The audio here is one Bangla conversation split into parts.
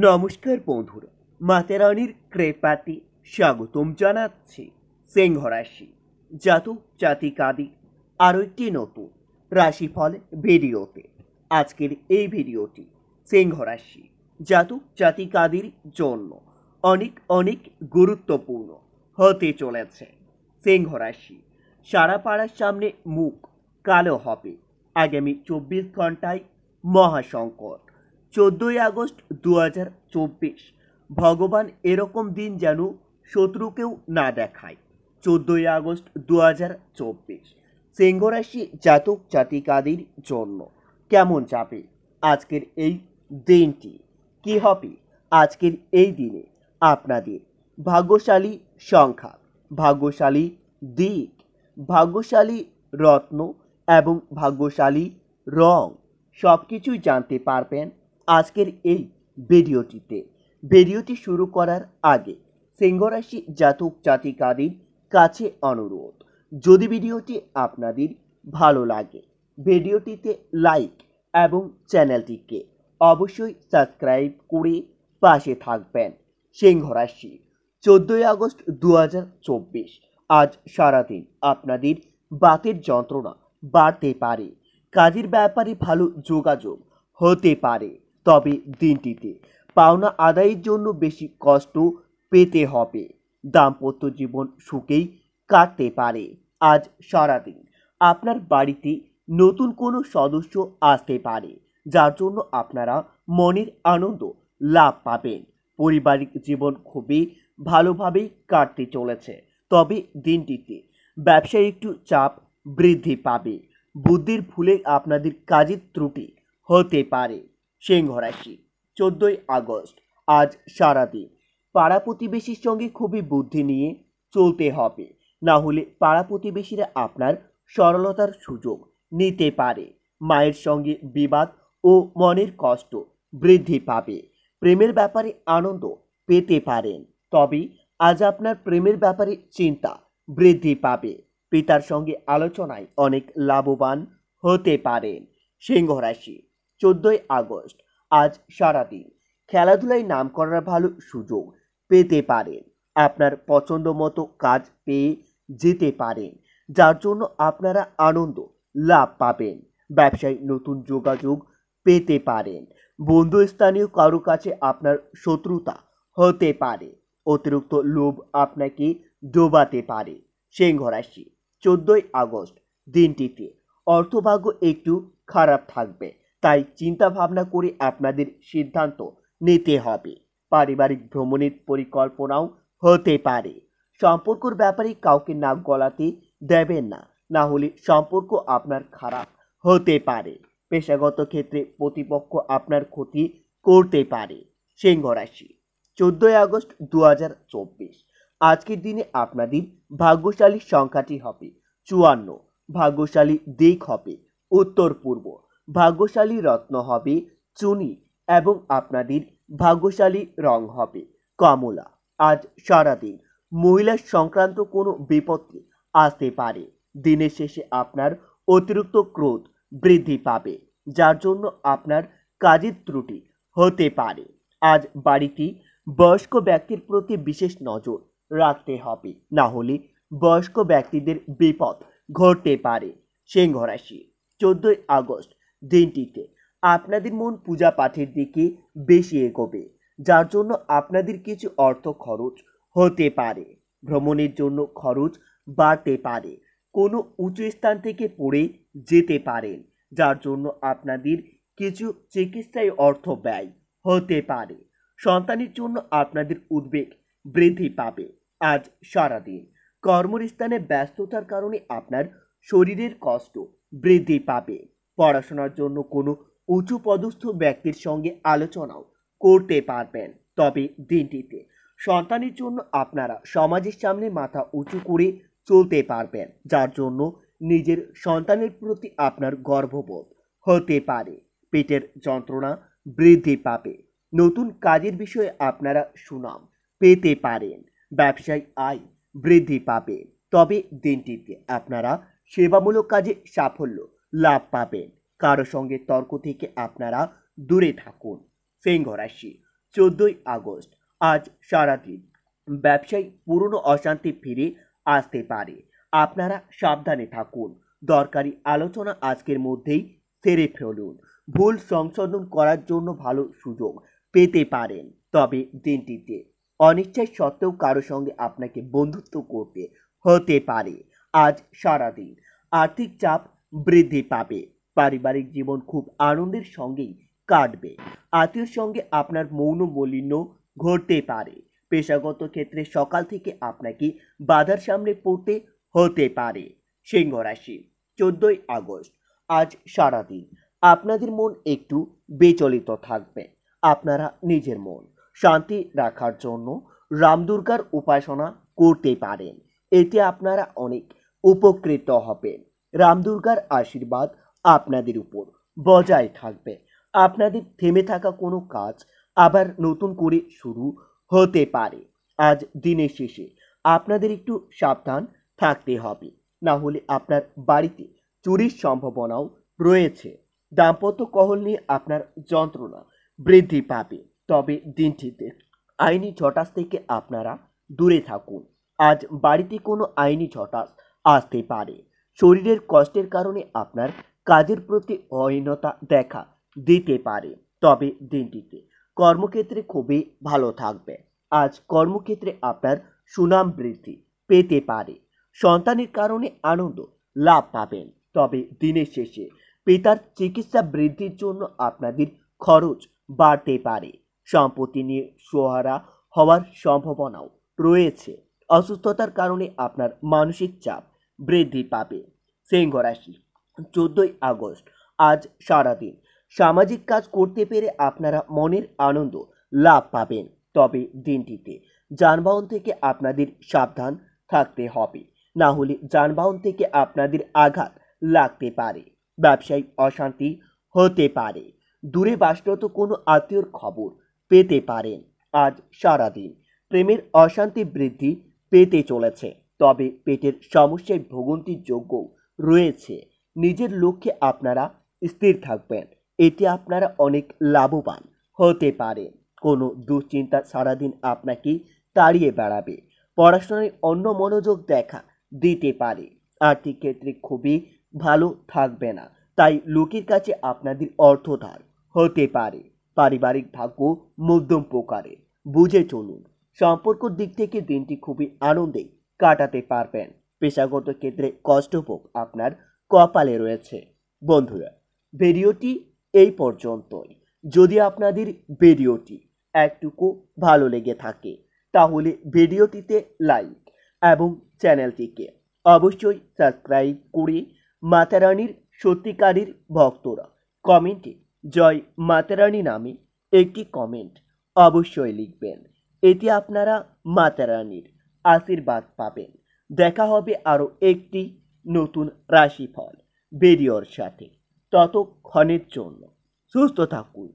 নমস্কার বন্ধুরা, মাতারানির কৃপাতে স্বাগতম জানাচ্ছি সিংহ রাশি জাতক জাতিকাদের আরও একটি নতুন রাশিফল ভিডিওতে। আজকের এই ভিডিওটি সিংহ রাশি জাতক জাতিকাদের জন্য অনেক অনেক গুরুত্বপূর্ণ হতে চলেছে। সিংহ রাশি সারা পাড়ার সামনে মুখ কালো হবে আগামী 24 ঘন্টায়। মহাসংকট 14 আগস্ট 2024। ভগবান এরকম দিন যেন শত্রুকেও না দেখায়। 14 আগস্ট 2024 সিংহ রাশি জাতক জাতিকাদের জন্য কেমন যাবে আজকের এই দিনটি? কি হবে আজকের এই দিনে আপনাদের ভাগ্যশালী সংখ্যা, ভাগ্যশালী দিক, ভাগ্যশালী রত্ন এবং ভাগ্যশালী রং সব কিছুই জানতে পারবেন আজকের এই ভিডিওটিতে। ভিডিওটি শুরু করার আগে সিংহ রাশি জাতক জাতিকাদের কাছে অনুরোধ, যদি ভিডিওটি আপনাদের ভালো লাগে ভিডিওটিতে লাইক এবং চ্যানেলটিকে অবশ্যই সাবস্ক্রাইব করে পাশে থাকবেন। সিংহ রাশি 14 আগস্ট 2024 আজ সারাদিন আপনাদের বাতের যন্ত্রণা বাড়তে পারে। কাজের ব্যাপারে ভালো যোগাযোগ হতে পারে, তবে দিনটিতে পাওনা আদায়ের জন্য বেশি কষ্ট পেতে হবে। দাম্পত্য জীবন সুখেই কাটতে পারে। আজ সারাদিন আপনার বাড়িতে নতুন কোনো সদস্য আসতে পারে, যার জন্য আপনারা মনের আনন্দ লাভ পাবেন। পারিবারিক জীবন খুবই ভালোভাবেই কাটতে চলেছে, তবে দিনটিতে ব্যবসায় একটু চাপ বৃদ্ধি পাবে। বুদ্ধির ভুলে আপনাদের কাজের ত্রুটি হতে পারে। সিংহ রাশি 14 আগস্ট আজ সারাদিন পাড়া প্রতিবেশীর সঙ্গে খুবই বুদ্ধি নিয়ে চলতে হবে, না হলে পাড়া প্রতিবেশীরা আপনার সরলতার সুযোগ নিতে পারে। মায়ের সঙ্গে বিবাদ ও মনের কষ্ট বৃদ্ধি পাবে। প্রেমের ব্যাপারে আনন্দ পেতে পারেন, তবে আজ আপনার প্রেমের ব্যাপারে চিন্তা বৃদ্ধি পাবে। পিতার সঙ্গে আলোচনায় অনেক লাভবান হতে পারেন। সিংহ রাশি 14 আগস্ট আজ সারাদিন খেলাধুলায় নাম করার ভালো সুযোগ পেতে পারেন। আপনার পছন্দ মতো কাজ পেয়ে যেতে পারেন, যার জন্য আপনারা আনন্দ লাভ পাবেন। ব্যবসায় নতুন যোগাযোগ পেতে পারেন। বন্ধু স্থানীয় কারো কাছে আপনার শত্রুতা হতে পারে। অতিরিক্ত লোভ আপনাকে ডোবাতে পারে। সিংহ রাশি 14 আগস্ট দিনটিতে অর্থভাগ্য একটু খারাপ থাকবে, তাই চিন্তা ভাবনা করে আপনাদের সিদ্ধান্ত নিতে হবে। পারিবারিক ভ্রমণের পরিকল্পনাও হতে পারে। সম্পর্কর ব্যাপারে কাউকে নাক গলাতে দেবেন না, না হলে সম্পর্ক আপনার খারাপ হতে পারে। পেশাগত ক্ষেত্রে প্রতিপক্ষ আপনার ক্ষতি করতে পারে। সিংহ রাশি 14 আগস্ট 2024 আজকের দিনে আপনাদের ভাগ্যশালী সংখ্যাটি হবে 54। ভাগ্যশালী দিক হবে উত্তর পূর্ব। ভাগ্যশালী রত্ন হবে চুনি এবং আপনাদের ভাগ্যশালী রং হবে কমলা। আজ সারাদিন মহিলা সংক্রান্ত কোনো বিপত্তি আসতে পারে। দিনের শেষে আপনার অতিরিক্ত ক্রোধ বৃদ্ধি পাবে, যার জন্য আপনার কাজের ত্রুটি হতে পারে। আজ বাড়িতে বয়স্ক ব্যক্তির প্রতি বিশেষ নজর রাখতে হবে, না হলে বয়স্ক ব্যক্তিদের বিপদ ঘটতে পারে। সিংহ রাশি 14 আগস্ট দিনটিতে আপনাদের মন পূজা পাঠের দিকে বেশি এগোবে, যার জন্য আপনাদের কিছু অর্থ খরচ হতে পারে। ভ্রমণের জন্য খরচ বাড়তে পারে। কোনো উঁচু স্থান থেকে পড়ে যেতে পারেন, যার জন্য আপনাদের কিছু চিকিৎসায় অর্থ ব্যয় হতে পারে। সন্তানের জন্য আপনাদের উদ্বেগ বৃদ্ধি পাবে। আজ সারাদিন কর্মস্থানে ব্যস্ততার কারণে আপনার শরীরের কষ্ট বৃদ্ধি পাবে। পড়াশোনার জন্য কোনো উঁচু পদস্থ ব্যক্তির সঙ্গে আলোচনাও করতে পারবেন, তবে দিনটিতে সন্তানের জন্য আপনারা সমাজের সামনে মাথা উঁচু করে চলতে পারবেন, যার জন্য নিজের সন্তানের প্রতি আপনার গর্ববোধ হতে পারে। পেটের যন্ত্রণা বৃদ্ধি পাবে। নতুন কাজের বিষয়ে আপনারা সুনাম পেতে পারেন। ব্যবসায় আয় বৃদ্ধি পাবে, তবে দিনটিতে আপনারা সেবামূলক কাজে সাফল্য লাভ পাবেন। কারো সঙ্গে তর্ক থেকে আপনারা দূরে থাকুন। সিংহ রাশি 14 আগস্ট আজ সারাদিন ব্যবসায়ী পুরনো অশান্তি ফিরে আসতে পারে। আপনারা সাবধানে থাকুন। দরকারি আলোচনা আজকের মধ্যেই সেরে ফেলুন। ভুল সংশোধন করার জন্য ভালো সুযোগ পেতে পারেন। তবে দিনটিতে অনিচ্ছায় সত্ত্বেও কারো সঙ্গে আপনাকে বন্ধুত্ব করতে হতে পারে। আজ সারাদিন আর্থিক চাপ বৃদ্ধি পাবে। পারিবারিক জীবন খুব আনন্দের সঙ্গেই কাটবে। আত্মীয়র সঙ্গে আপনার মৌন মলিন্য ঘটতে পারে। পেশাগত ক্ষেত্রে সকাল থেকে আপনাকে বাধার সামনে পড়তে হতে পারে। সিংহ রাশি 14 আগস্ট আজ সারাদিন আপনাদের মন একটু বিচলিত থাকবে। আপনারা নিজের মন শান্তি রাখার জন্য রাম দুর্গার উপাসনা করতে পারেন। এতে আপনারা অনেক উপকৃত হবেন। রাম দুর্গার আশীর্বাদ আপনাদের উপর বজায় থাকবে। আপনাদের থেমে থাকা কোনো কাজ আবার নতুন করে শুরু হতে পারে। আজ দিনের শেষে আপনাদের একটু সাবধান থাকতে হবে, না হলে আপনার বাড়িতে চুরির সম্ভাবনাও রয়েছে। দাম্পত্য কলহ নিয়ে আপনার যন্ত্রণা বৃদ্ধি পাবে। তবে দিনটিতে আইনি ঝটাস থেকে আপনারা দূরে থাকুন। আজ বাড়িতে কোনো আইনি ঝটাস আসতে পারে। শরীরের কষ্টের কারণে আপনার কাজের প্রতি অহীনতা দেখা দিতে পারে। তবে দিনটিতে কর্মক্ষেত্রে খুবই ভালো থাকবে। আজ কর্মক্ষেত্রে আপনার সুনাম বৃদ্ধি পেতে পারে। সন্তানের কারণে আনন্দ লাভ পাবেন। তবে দিনের শেষে পিতার চিকিৎসা বৃদ্ধির জন্য আপনাদের খরচ বাড়তে পারে। সম্পত্তি নিয়ে সহারা হওয়ার সম্ভাবনাও রয়েছে। অসুস্থতার কারণে আপনার মানসিক চাপ বৃদ্ধি পাবে। সিংহ রাশি 14 আগস্ট আজ সারাদিন সামাজিক কাজ করতে পেরে আপনারা মনের আনন্দ লাভ পাবেন। তবে দিনটিতে যানবাহন থেকে আপনাদের সাবধান থাকতে হবে, না হলে যানবাহন থেকে আপনাদের আঘাত লাগতে পারে। ব্যবসায়িক অশান্তি হতে পারে। দূরে বাসরত কোনো আত্মীয়র খবর পেতে পারেন। আজ সারাদিন প্রেমের অশান্তি বৃদ্ধি পেতে চলেছে। তবে পেটের সমস্যায় ভোগান্তির যোগ্য রয়েছে। নিজের লক্ষ্যে আপনারা স্থির থাকবেন। এতে আপনারা অনেক লাভবান হতে পারেন। কোনো দুশ্চিন্তা সারাদিন আপনাকে তাড়িয়ে বেড়াবে। পড়াশোনায় অন্য মনোযোগ দেখা দিতে পারে। আর্থিক ক্ষেত্রে খুবই ভালো থাকবে না, তাই লোকের কাছে আপনাদের অর্থ ধার হতে পারে। পারিবারিক ভাগ্য মধ্যম প্রকারে, বুঝে চলুন। সম্পর্কর দিক থেকে দিনটি খুবই আনন্দে কাটাতে পারবেন। পেশাগত ক্ষেত্রে কষ্টভোগ আপনার কপালে রয়েছে। বন্ধুরা, ভিডিওটি এই পর্যন্তই। যদি আপনাদের ভিডিওটি একটুকু ভালো লেগে থাকে তাহলে ভিডিওটিতে লাইক এবং চ্যানেলটিকে অবশ্যই সাবস্ক্রাইব করে মাতারানীর সত্যিকারের ভক্তরা কমেন্টে জয় মাতারানী নামে একটি কমেন্ট অবশ্যই লিখবেন। এতে আপনারা মাতারানীর আশীর্বাদ পাবেন। দেখা হবে আরও একটি নতুন রাশিফল ভিডিওর সাথে। ততক্ষণের জন্য সুস্থ থাকুন,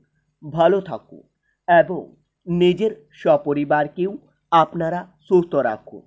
ভালো থাকুন এবং নিজের সপরিবারকেও আপনারা সুস্থ রাখুন।